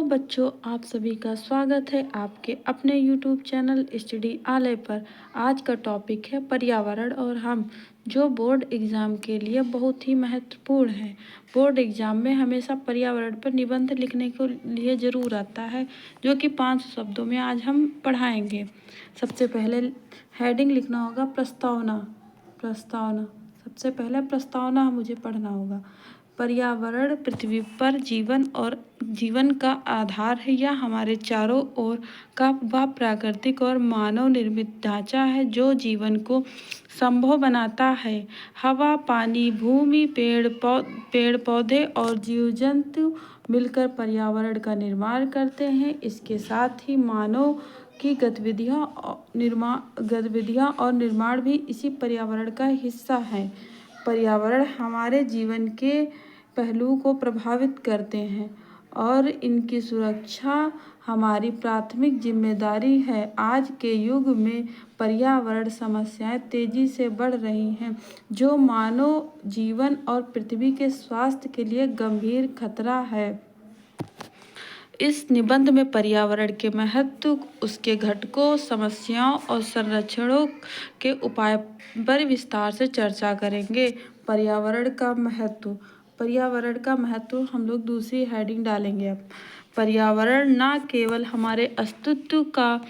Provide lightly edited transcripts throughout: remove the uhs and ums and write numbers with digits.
बच्चों, आप सभी का स्वागत है आपके अपने YouTube चैनल स्टडी आलय पर। आज का टॉपिक है पर्यावरण और हम, जो बोर्ड एग्ज़ाम के लिए बहुत ही महत्वपूर्ण है। बोर्ड एग्ज़ाम में हमेशा पर्यावरण पर निबंध लिखने के लिए ज़रूर आता है, जो कि 500 शब्दों में आज हम पढ़ाएंगे। सबसे पहले हेडिंग लिखना होगा प्रस्तावना। प्रस्तावना सबसे पहले प्रस्तावना मुझे पढ़ना होगा। पर्यावरण पृथ्वी पर जीवन का आधार है। यह हमारे चारों ओर का वह प्राकृतिक और मानव निर्मित ढांचा है जो जीवन को संभव बनाता है। हवा, पानी, भूमि, पेड़ पौधे और जीव जंतु मिलकर पर्यावरण का निर्माण करते हैं। इसके साथ ही मानव की गतिविधियाँ और निर्माण भी इसी पर्यावरण का हिस्सा है। पर्यावरण हमारे जीवन के पहलुओं को प्रभावित करते हैं और इनकी सुरक्षा हमारी प्राथमिक जिम्मेदारी है। आज के युग में पर्यावरण समस्याएं तेजी से बढ़ रही हैं, जो मानव जीवन और पृथ्वी के स्वास्थ्य के लिए गंभीर खतरा है। इस निबंध में पर्यावरण के महत्व, उसके घटकों, समस्याओं और संरक्षणों के उपाय पर विस्तार से चर्चा करेंगे। पर्यावरण का महत्व हम लोग दूसरी हेडिंग डालेंगे। अब पर्यावरण न केवल हमारे अस्तित्व का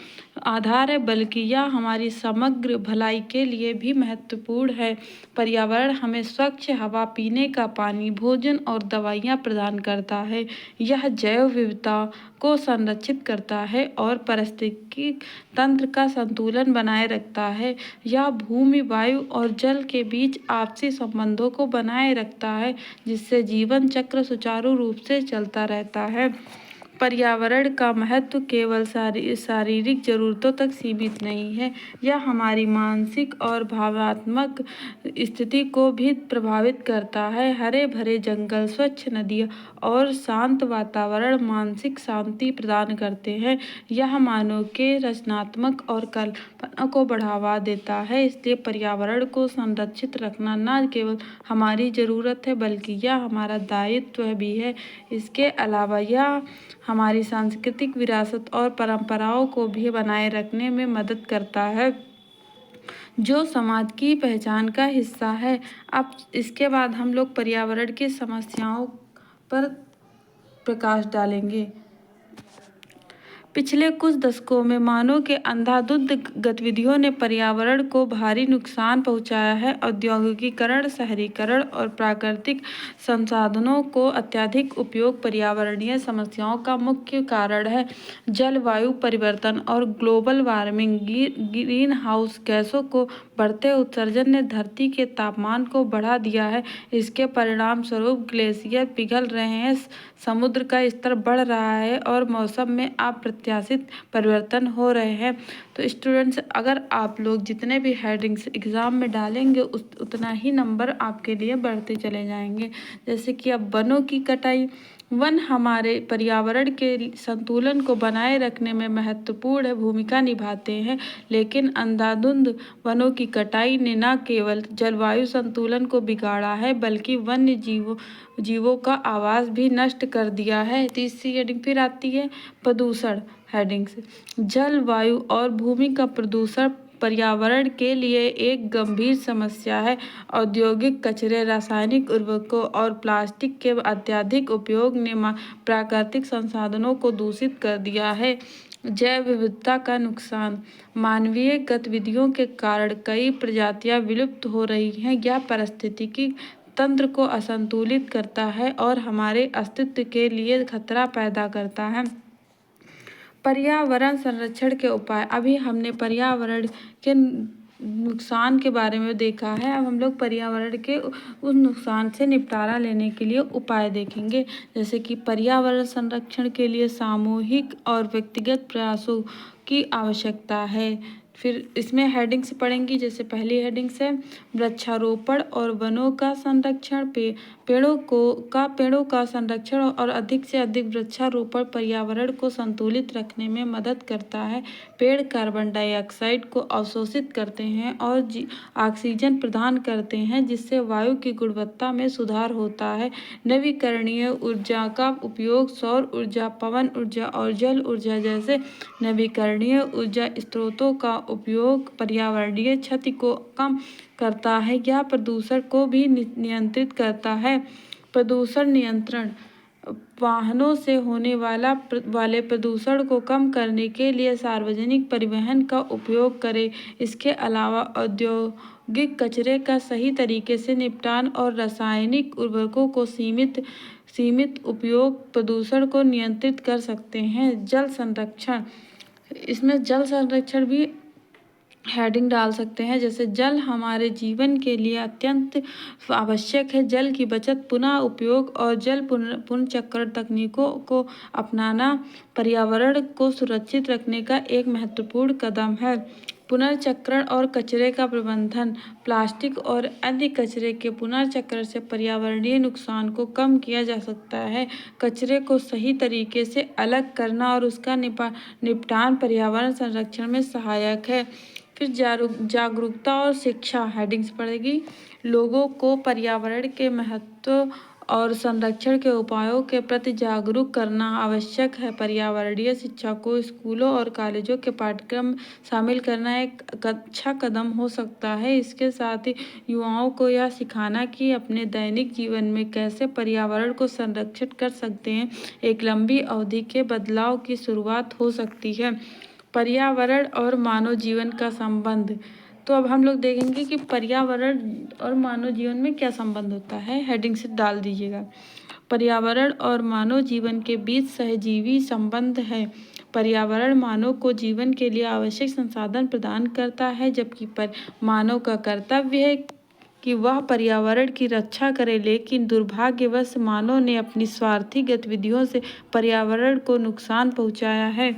आधार है, बल्कि यह हमारी समग्र भलाई के लिए भी महत्वपूर्ण है। पर्यावरण हमें स्वच्छ हवा, पीने का पानी, भोजन और दवाइयाँ प्रदान करता है। यह जैव विविधता को संरक्षित करता है और पारिस्थितिकी तंत्र का संतुलन बनाए रखता है। यह भूमि, वायु और जल के बीच आपसी संबंधों को बनाए रखता है, जिससे जीवन चक्र सुचारू रूप से चलता रहता है। पर्यावरण का महत्व केवल शारीरिक जरूरतों तक सीमित नहीं है, यह हमारी मानसिक और भावनात्मक स्थिति को भी प्रभावित करता है। हरे भरे जंगल, स्वच्छ नदियाँ और शांत वातावरण मानसिक शांति प्रदान करते हैं। यह मानव के रचनात्मक और कल्पना को बढ़ावा देता है। इसलिए पर्यावरण को संरक्षित रखना न केवल हमारी ज़रूरत है, बल्कि यह हमारा दायित्व भी है। इसके अलावा यह हमारी सांस्कृतिक विरासत और परंपराओं को भी बनाए रखने में मदद करता है, जो समाज की पहचान का हिस्सा है। अब इसके बाद हम लोग पर्यावरण की समस्याओं पर प्रकाश डालेंगे। पिछले कुछ दशकों में मानव के अंधाधुंध गतिविधियों ने पर्यावरण को भारी नुकसान पहुंचाया है। औद्योगिकीकरण, शहरीकरण और प्राकृतिक संसाधनों को अत्यधिक उपयोग पर्यावरणीय समस्याओं का मुख्य कारण है। जलवायु परिवर्तन और ग्लोबल वार्मिंग, ग्रीन हाउस गैसों को बढ़ते उत्सर्जन ने धरती के तापमान को बढ़ा दिया है। इसके परिणाम स्वरूप ग्लेशियर पिघल रहे हैं, समुद्र का स्तर बढ़ रहा है और मौसम में अप्रत्याशित परिवर्तन हो रहे हैं। तो स्टूडेंट्स, अगर आप लोग जितने भी हेडिंग्स एग्ज़ाम में डालेंगे उतना ही नंबर आपके लिए बढ़ते चले जाएंगे। जैसे कि अब वनों की कटाई। वन हमारे पर्यावरण के संतुलन को बनाए रखने में महत्वपूर्ण भूमिका निभाते हैं, लेकिन अंधाधुंध वनों की कटाई ने न केवल जलवायु संतुलन को बिगाड़ा है, बल्कि वन्य जीवों का आवास भी नष्ट कर दिया है। तीसरी हेडिंग फिर आती है प्रदूषण हेडिंग से। जल, वायु और भूमि का प्रदूषण पर्यावरण के लिए एक गंभीर समस्या है। औद्योगिक कचरे, रासायनिक उर्वरकों और प्लास्टिक के अत्यधिक उपयोग ने प्राकृतिक संसाधनों को दूषित कर दिया है। जैव विविधता का नुकसान। मानवीय गतिविधियों के कारण कई प्रजातियां विलुप्त हो रही हैं। यह पारिस्थितिकी तंत्र को असंतुलित करता है और हमारे अस्तित्व के लिए खतरा पैदा करता है। पर्यावरण संरक्षण के उपाय। अभी हमने पर्यावरण के नुकसान के बारे में देखा है। अब हम लोग पर्यावरण के उस नुकसान से निपटारा लेने के लिए उपाय देखेंगे। जैसे कि पर्यावरण संरक्षण के लिए सामूहिक और व्यक्तिगत प्रयासों की आवश्यकता है। फिर इसमें हेडिंग्स पढ़ेंगी। जैसे पहली हेडिंग्स है वृक्षारोपण और वनों का संरक्षण। पेड़ों का संरक्षण और अधिक से अधिक वृक्षारोपण पर्यावरण को संतुलित रखने में मदद करता है। पेड़ कार्बन डाइऑक्साइड को अवशोषित करते हैं और ऑक्सीजन प्रदान करते हैं, जिससे वायु की गुणवत्ता में सुधार होता है। नवीकरणीय ऊर्जा का उपयोग सौर ऊर्जा, पवन ऊर्जा और जल ऊर्जा जैसे नवीकरणीय ऊर्जा स्रोतों का उपयोग पर्यावरणीय क्षति को कम करता है। यह प्रदूषण को भी नियंत्रित करता है। प्रदूषण नियंत्रण वाहनों से होने वाले प्रदूषण को कम करने के लिए सार्वजनिक परिवहन का उपयोग करें। इसके अलावा औद्योगिक कचरे का सही तरीके से निपटान और रासायनिक उर्वरकों को सीमित उपयोग प्रदूषण को नियंत्रित कर सकते हैं। जल संरक्षण, इसमें जल संरक्षण भी हेडिंग डाल सकते हैं। जैसे जल हमारे जीवन के लिए अत्यंत आवश्यक है। जल की बचत, पुनः उपयोग और जल पुनर्चक्रण तकनीकों को अपनाना पर्यावरण को सुरक्षित रखने का एक महत्वपूर्ण कदम है। पुनर्चक्रण और कचरे का प्रबंधन, प्लास्टिक और अन्य कचरे के पुनर्चक्रण से पर्यावरणीय नुकसान को कम किया जा सकता है। कचरे को सही तरीके से अलग करना और उसका निपटान पर्यावरण संरक्षण में सहायक है। फिर जागरूकता और शिक्षा हेडिंग्स पढ़ेगी। लोगों को पर्यावरण के महत्व और संरक्षण के उपायों के प्रति जागरूक करना आवश्यक है। पर्यावरणीय शिक्षा को स्कूलों और कॉलेजों के पाठ्यक्रम शामिल करना एक अच्छा कदम हो सकता है। इसके साथ ही युवाओं को यह सिखाना कि अपने दैनिक जीवन में कैसे पर्यावरण को संरक्षित कर सकते हैं, एक लंबी अवधि के बदलाव की शुरुआत हो सकती है। पर्यावरण और मानव जीवन का संबंध, तो अब हम लोग देखेंगे कि पर्यावरण और मानव जीवन में क्या संबंध होता है। हेडिंग से डाल दीजिएगा। पर्यावरण और मानव जीवन के बीच सहजीवी संबंध है। पर्यावरण मानव को जीवन के लिए आवश्यक संसाधन प्रदान करता है, जबकि मानव का कर्तव्य है कि वह पर्यावरण की रक्षा करे। लेकिन दुर्भाग्यवश मानव ने अपनी स्वार्थी गतिविधियों से पर्यावरण को नुकसान पहुंचाया है।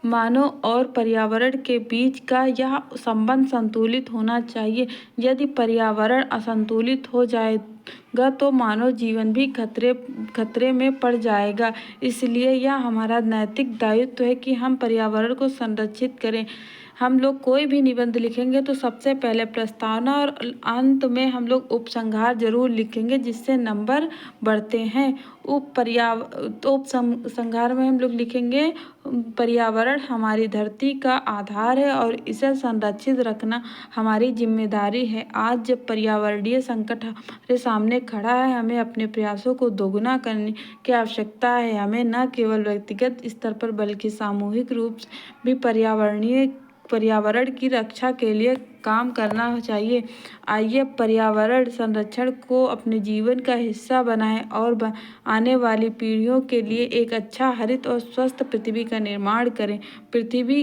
मानव और पर्यावरण के बीच का यह संबंध संतुलित होना चाहिए। यदि पर्यावरण असंतुलित हो जाएगा तो मानव जीवन भी खतरे में पड़ जाएगा। इसलिए यह हमारा नैतिक दायित्व है कि हम पर्यावरण को संरक्षित करें। हम लोग कोई भी निबंध लिखेंगे तो सबसे पहले प्रस्तावना और अंत में हम लोग उपसंहार जरूर लिखेंगे, जिससे नंबर बढ़ते हैं। उपसंहार में हम लोग लिखेंगे पर्यावरण हमारी धरती का आधार है और इसे संरक्षित रखना हमारी जिम्मेदारी है। आज जब पर्यावरणीय संकट हमारे सामने खड़ा है, हमें अपने प्रयासों को दोगुना करने की आवश्यकता है। हमें न केवल व्यक्तिगत स्तर पर बल्कि सामूहिक रूप से भी पर्यावरण की रक्षा के लिए काम करना चाहिए। आइए पर्यावरण संरक्षण को अपने जीवन का हिस्सा बनाएं और आने वाली पीढ़ियों के लिए एक अच्छा, हरित और स्वस्थ पृथ्वी का निर्माण करें। पृथ्वी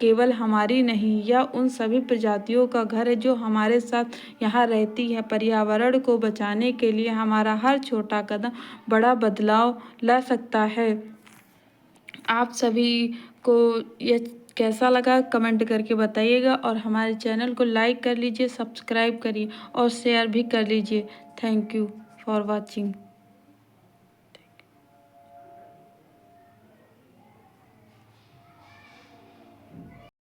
केवल हमारी नहीं, यह उन सभी प्रजातियों का घर है जो हमारे साथ यहाँ रहती है। पर्यावरण को बचाने के लिए हमारा हर छोटा कदम बड़ा बदलाव ला सकता है। आप सभी को यह कैसा लगा कमेंट करके बताइएगा और हमारे चैनल को लाइक कर लीजिए, सब्सक्राइब करिए और शेयर भी कर लीजिए। Thank you for watching.